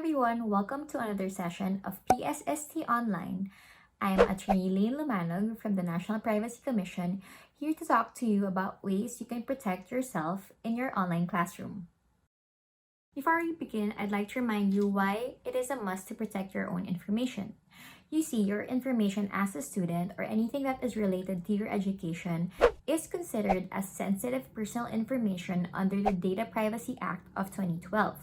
everyone, welcome to another session of PSST Online. I'm Attorney Lane Lumanog from the National Privacy Commission, here to talk to you about ways you can protect yourself in your online classroom. Before we begin, I'd like to remind you why it is a must to protect your own information. You see, your information as a student or anything that is related to your education is considered as sensitive personal information under the Data Privacy Act of 2012.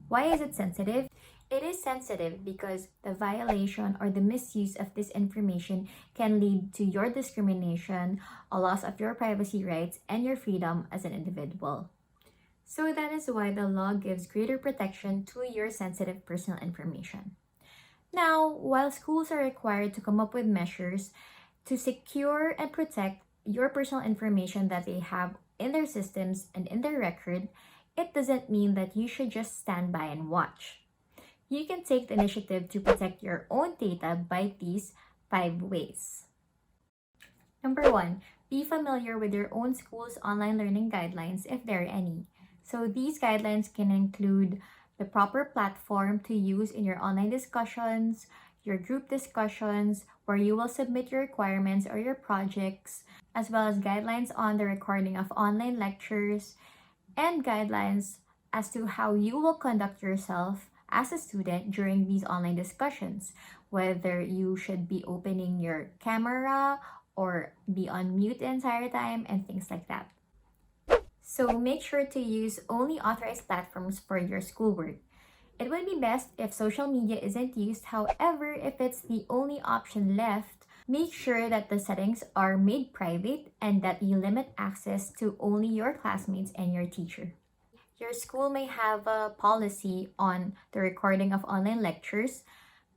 Why is it sensitive? It is sensitive because the violation or the misuse of this information can lead to your discrimination, a loss of your privacy rights, and your freedom as an individual. So that is why the law gives greater protection to your sensitive personal information. Now, while schools are required to come up with measures to secure and protect your personal information that they have in their systems and in their record, it doesn't mean that you should just stand by and watch. You can take the initiative to protect your own data by these 5 ways. Number 1, be familiar with your own school's online learning guidelines if there are any. So these guidelines can include the proper platform to use in your online discussions, your group discussions, where you will submit your requirements or your projects, as well as guidelines on the recording of online lectures, and guidelines as to how you will conduct yourself as a student during these online discussions, whether you should be opening your camera or be on mute the entire time and things like that. So make sure to use only authorized platforms for your schoolwork. It would be best if social media isn't used. However, if it's the only option left, make sure that the settings are made private and that you limit access to only your classmates and your teacher. Your school may have a policy on the recording of online lectures,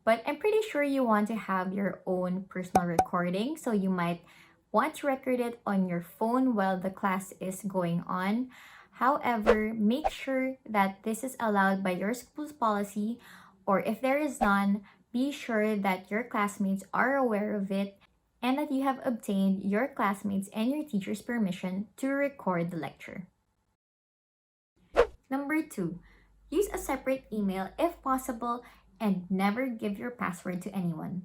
but I'm pretty sure you want to have your own personal recording, so you might want to record it on your phone while the class is going on. However, make sure that this is allowed by your school's policy, or if there is none, be sure that your classmates are aware of it and that you have obtained your classmates and your teacher's permission to record the lecture. Number 2, use a separate email if possible and never give your password to anyone.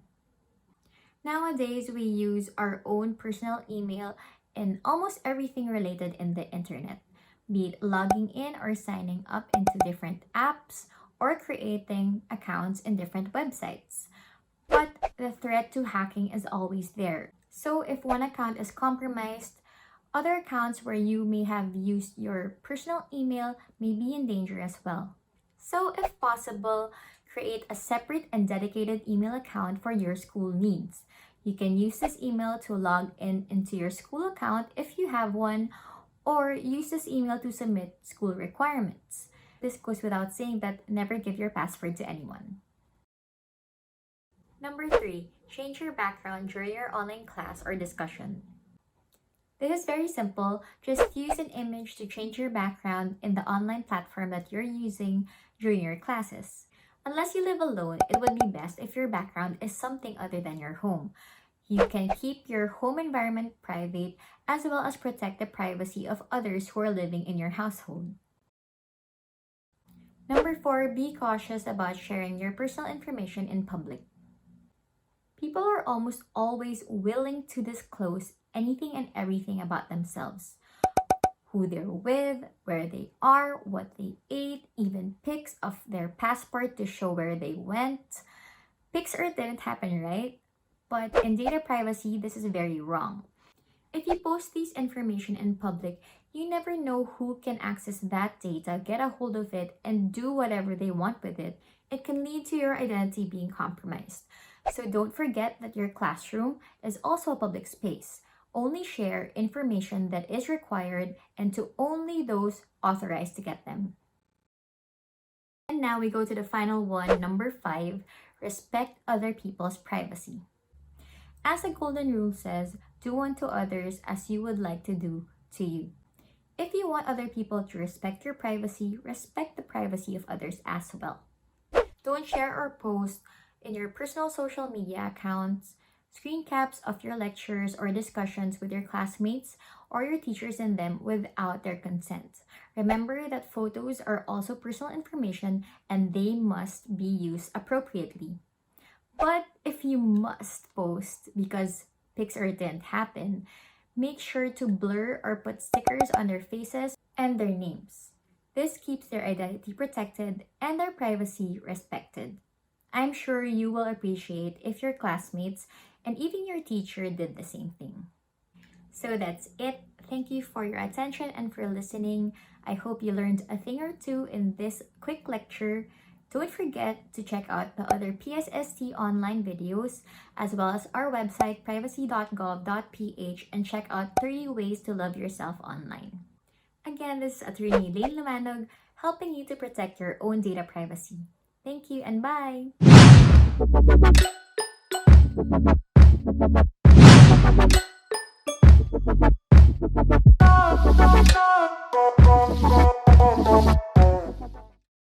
Nowadays, we use our own personal email in almost everything related in the internet, be it logging in or signing up into different apps or creating accounts in different websites. But the threat to hacking is always there. So if one account is compromised, other accounts where you may have used your personal email may be in danger as well. So if possible, create a separate and dedicated email account for your school needs. You can use this email to log in into your school account if you have one, or use this email to submit school requirements. This goes without saying that never give your password to anyone. Number 3, change your background during your online class or discussion. This is very simple. Just use an image to change your background in the online platform that you're using during your classes. Unless you live alone, it would be best if your background is something other than your home. You can keep your home environment private as well as protect the privacy of others who are living in your household. Number 4, be cautious about sharing your personal information in public. People are almost always willing to disclose anything and everything about themselves. Who they're with, where they are, what they ate, even pics of their passport to show where they went. Pics or it didn't happen, right? But in data privacy, this is very wrong. If you post this information in public, you never know who can access that data, get a hold of it, and do whatever they want with it. It can lead to your identity being compromised. So don't forget that your classroom is also a public space. Only share information that is required and to only those authorized to get them. And now we go to the final one, number 5, respect other people's privacy. As the golden rule says, do unto others as you would like to do to you. If you want other people to respect your privacy, respect the privacy of others as well. Don't share or post in your personal social media accounts Screen caps of your lectures or discussions with your classmates or your teachers in them without their consent. Remember that photos are also personal information and they must be used appropriately. But if you must post because pics or didn't happen, make sure to blur or put stickers on their faces and their names. This keeps their identity protected and their privacy respected. I'm sure you will appreciate if your classmates and even your teacher did the same thing. So that's it. Thank you for your attention and for listening. I hope you learned a thing or two in this quick lecture. Don't forget to check out the other PSST online videos as well as our website privacy.gov.ph and check out 30 ways to love yourself online. Again, this is Attorney Lane Lumanog helping you to protect your own data privacy. Thank you and bye!